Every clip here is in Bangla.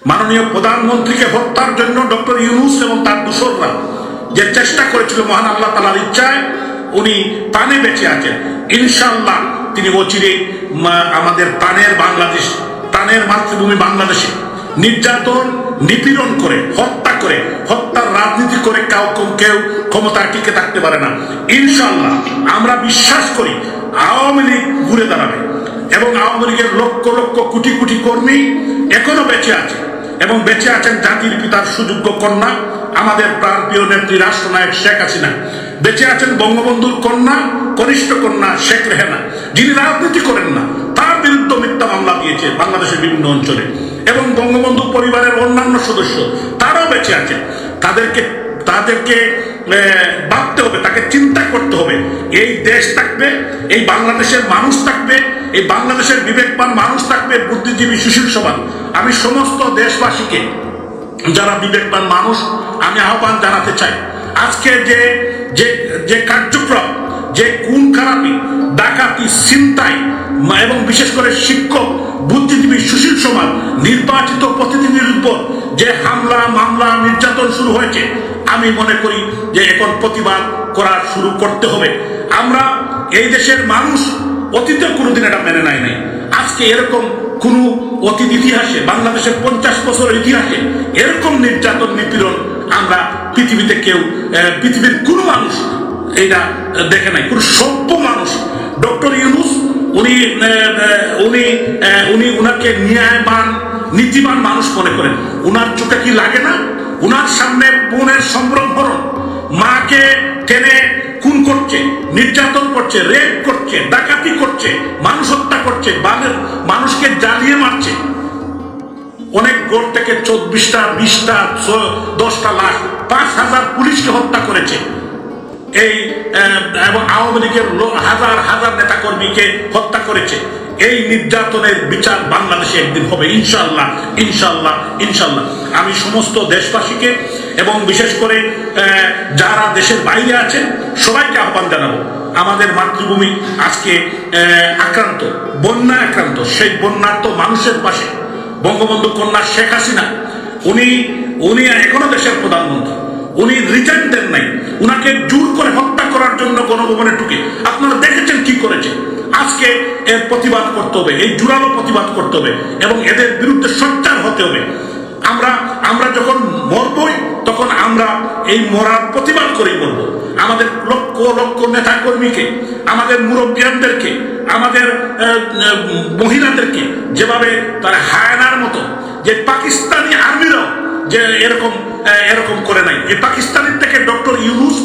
মাননীয় প্রধানমন্ত্রীকে হত্যার জন্য ডক্টর ইউনূস এবং তার দোসররা যে চেষ্টা করেছিল, মহান আল্লাহ তাআলার ইচ্ছায় উনি প্রাণে বেঁচে আছেন। ইনশাআল্লাহ তিনি অচিরেই আমাদের প্রাণের বাংলাদেশ, প্রাণের মাতৃভূমি বাংলাদেশে নির্যাতন নিপীড়ন করে হত্যার রাজনীতি করে কেউ ক্ষমতায় টিকে থাকতে পারে না। ইনশাআল্লাহ আমরা বিশ্বাস করি আওয়ামী লীগ ঘুরে দাঁড়াবে এবং আওয়ামী লীগের লক্ষ লক্ষ কোটি কোটি কর্মী এখনো বেঁচে আছে এবং বেঁচে আছেন জাতির পিতার সুযোগ্য কন্যা আমাদের প্রাণপ্রিয় নেত্রী রাষ্ট্রনায়ক শেখ হাসিনা, বেঁচে আছেন বঙ্গবন্ধুর কন্যা, কনিষ্ঠ কন্যা শেখ রেহানা, যিনি রাজনীতি করেন না, তার বিরুদ্ধে মিথ্যা মামলা দিয়েছে বাংলাদেশের বিভিন্ন অঞ্চলে, এবং বঙ্গবন্ধু পরিবারের অন্যান্য সদস্য তারাও বেঁচে আছেন। তাদেরকে ভাবতে হবে, তাকে চিন্তা করতে হবে। এই দেশ থাকবে, এই বাংলাদেশের মানুষ থাকবে, এই বাংলাদেশের বিবেকবান মানুষ থাকবে, বুদ্ধিজীবী সুশীল সমাজ। আমি সমস্ত দেশবাসীকে, যারা বিবেকবান মানুষ, আমি আহ্বান জানাতে চাই, আজকে যে কার্যক্রম, যে খুন খারাপি, ডাকাতি, ছিনতাই এবং বিশেষ করে শিক্ষক, বুদ্ধিজীবী সুশীল সমাজ, নির্বাচিত প্রতিনিধির উপর যে হামলা মামলা নির্যাতন শুরু হয়েছে, আমি মনে করি যে এখন প্রতিবাদ করা শুরু করতে হবে। আমরা এই দেশের মানুষ অতীতে কোনোদিন এটা মেনে নাই। আজকে এরকম কোন অতীত ইতিহাসে, বাংলাদেশের 50 বছরের ইতিহাসে এরকম নির্যাতন নিপীড়ন আমরা পৃথিবীর কোন মানুষ এটা দেখে নাই, কোন সভ্য মানুষ। ডক্টর ইউনূস উনি উনাকে ন্যায়বান নীতিবান মানুষ মনে করেন। উনার চোখে কি লাগে না? উনার সামনে বোনের সম্ভ্রমহরণ, মাকে টেনে খুন করছে, নির্যাতন করছে, রেপ করছে, ডাকাতি করছে, মানুষ হত্যা করছে, মানুষকে জ্বালিয়ে মারছে। অনেক গোড় থেকে 24টা 20টা 10টা লাশ, 5000 পুলিশকে হত্যা করেছে এবং আওয়ামী লীগের হাজার হাজার নেতা কর্মীকে হত্যা করেছে। এই নির্যাতনের বিচার বাংলাদেশে একদিন হবে ইনশাআল্লাহ, ইনশাআল্লাহ, ইনশাআল্লাহ। আমি সমস্ত দেশবাসীকে এবং বিশেষ করে যারা দেশের বাইরে আছেন সবাইকে আহ্বান জানাবো, আমাদের মাতৃভূমি আজকে আক্রান্ত, বন্যা আক্রান্ত, সেই বন্যার্ত মানুষের পাশে বঙ্গবন্ধু কন্যা শেখ হাসিনা, উনি এখনো দেশের প্রধানমন্ত্রী, উনি রিজাইন দেন নাই, উনাকে জোর করে হত্যা করার জন্য গণভবনে ঢুকে আপনারা দেখেছেন কি করেছে। আজকে এর প্রতিবাদ করতে হবে, এই জোরালো প্রতিবাদ করতে হবে এবং এদের বিরুদ্ধে সোচ্চার হতে হবে। আমরা যখন মরবই তখন আমরা এই মরার প্রতিবাদ করেই মরব। আমাদের লক্ষ লক্ষ নেতা কর্মীকে, আমাদের মুরব্বিয়ানদেরকে, আমাদের মহিলাদেরকে যেভাবে তারা হায়নার মতো, যে পাকিস্তানি আর্মিরাও যে এরকম করে নাই, এই পাকিস্তানের থেকে ডক্টর ইউনূস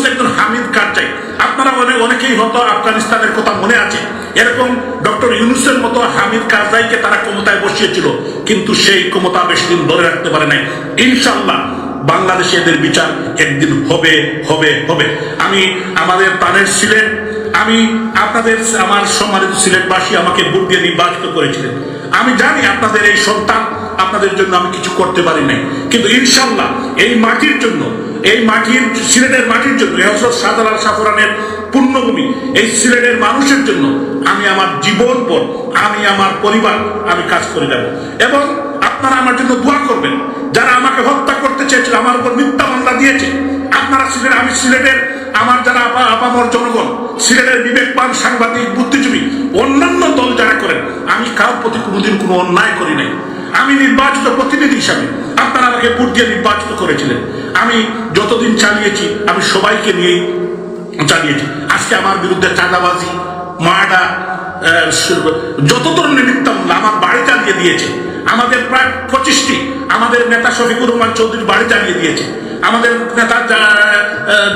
একজন হামিদ কারজাই, আপনারা অনেকেই হয়তো আফগানিস্তানের কথা মনে আছে, এরকম ডক্টর ইউনূসের মতো হামিদ কারজাইকে তারা ক্ষমতায় বসিয়েছিল, কিন্তু সেই ক্ষমতা বেশি দিন ধরে রাখতে পারে নাই। ইনশাআল্লাহ বাংলাদেশে এদের বিচার একদিন হবে হবে হবে। আমি আমাদের প্রাণের সিলেট, আমার সম্মানিত সিলেটবাসী আমাকে ভোট দিয়ে নির্বাচিত করেছিলেন। আমি জানি আপনাদের এই সন্তান, আপনাদের জন্য আমি কিছু করতে পারি নাই, কিন্তু ইনশাআল্লাহ এই মাটির জন্য, এই মাটির, সিলেটের মাটির জন্য, হযরত শাহজালাল শাহপুরানের পুণ্যভূমি, এই সিলেটের মানুষের জন্য আমি আমার জীবন পর, আমি আমার পরিবার, আমি কাজ করে যাব। এবং আপনারা আমার জন্য দোয়া করবেন। যারা আমাকে হত্যা করতে চেয়েছিল, আমার উপর মিথ্যা মামলা দিয়েছে, আপনারা আমি সিলেটের আমার যারা আপামর জনগণ, সিলেটের বিবেকবান সাংবাদিক, বুদ্ধিজীবী, অন্যান্য দল যারা করেন, আমি কারোর প্রতি কোনোদিন কোনো অন্যায় করি নাই। আমি নির্বাচিত প্রতিনিধি হিসাবে, আপনারা আমাকে ভোট দিয়ে নির্বাচিত করেছিলেন, আমি যতদিন চালিয়েছি আমি সবাইকে নিয়েই চালিয়েছি। আজকে আমার বিরুদ্ধে চাঁদাবাজি, মার্ডার, যত ধরনের মিথ্যা মামলা আমার বাড়ি চালিয়ে দিয়েছে। আমাদের প্রায় 25টি, আমাদের নেতা শফিকুর রহমান চৌধুরীর বাড়ি চালিয়ে দিয়েছে, আমাদের নেতা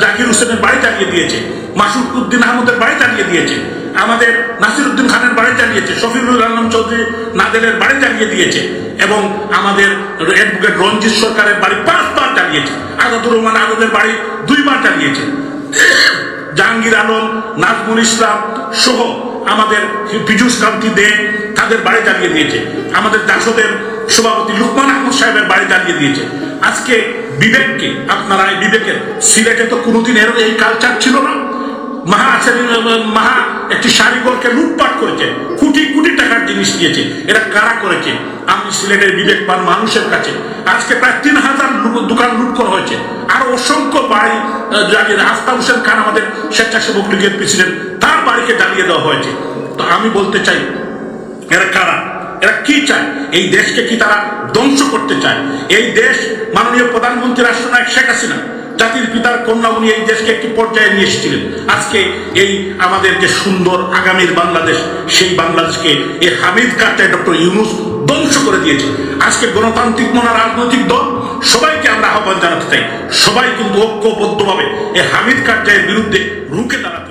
জাকির হোসেনের বাড়ি চালিয়ে দিয়েছে, মাসুদ উদ্দিন আহমদের বাড়ি চালিয়ে দিয়েছে, আমাদের নাসির উদ্দিন খানের বাড়ি চালিয়েছে, শফিউল আলম চৌধুরী নাদেলের বাড়ি চালিয়ে দিয়েছে, এবং আমাদের অ্যাডভোকেট রঞ্জিত সরকারের বাড়ি 5 বার চালিয়েছে, আজাদুর রহমান আজাদের বাড়ি 2 বার চালিয়েছে, জাহাঙ্গীর আলম, নাজমুল ইসলাম সহ আমাদের পীযূষ কান্তি দে তাদের বাড়ি চালিয়ে দিয়েছে, আমাদের জাসদের সভাপতি লুকমান আহমদ সাহেবের বাড়ি চালিয়ে দিয়েছে। আজকে বিবেককে, আপনারা এই বিবেকের, সিলেটে তো কোনোদিন এই কালচার ছিল না। মাহা একটি শাড়িঘরকে লুটপাট করেছে, কোটি কোটি টাকার জিনিস দিয়েছে। এটা কারা করেছে? আমি সিলেটের বিবেকবান মানুষের কাছে আজকে প্রায় 3000 দোকান লুট করা হয়েছে, আর অসংখ্য বাড়ি আফতাব হোসেন খান আমাদের স্বেচ্ছাসেবক লীগের প্রেসিডেন্ট, তার বাড়িকে জ্বালিয়ে দেওয়া হয়েছে। তো আমি বলতে চাই, এরা কারা? এরা কি চায়? এই দেশকে কি তারা ধ্বংস করতে চায়? এই দেশ মাননীয় প্রধানমন্ত্রী রাষ্ট্রনায়ক শেখ হাসিনা জাতির পিতার কন্যা, উনি এই দেশকে একটি পর্যায়ে নিয়ে এসেছিলেন। আজকে এই আমাদের যে সুন্দর আগামীর বাংলাদেশ, সেই বাংলাদেশকে এই হামিদ কারজাই ডক্টর ইউনূস ধ্বংস করে দিয়েছে। আজকে গণতান্ত্রিক মনা রাজনৈতিক দল সবাইকে আমরা আহ্বান জানাতে চাই, সবাই কিন্তু ঐক্যবদ্ধভাবে এই হামিদ কারজাইয়ের বিরুদ্ধে রুখে দাঁড়াতে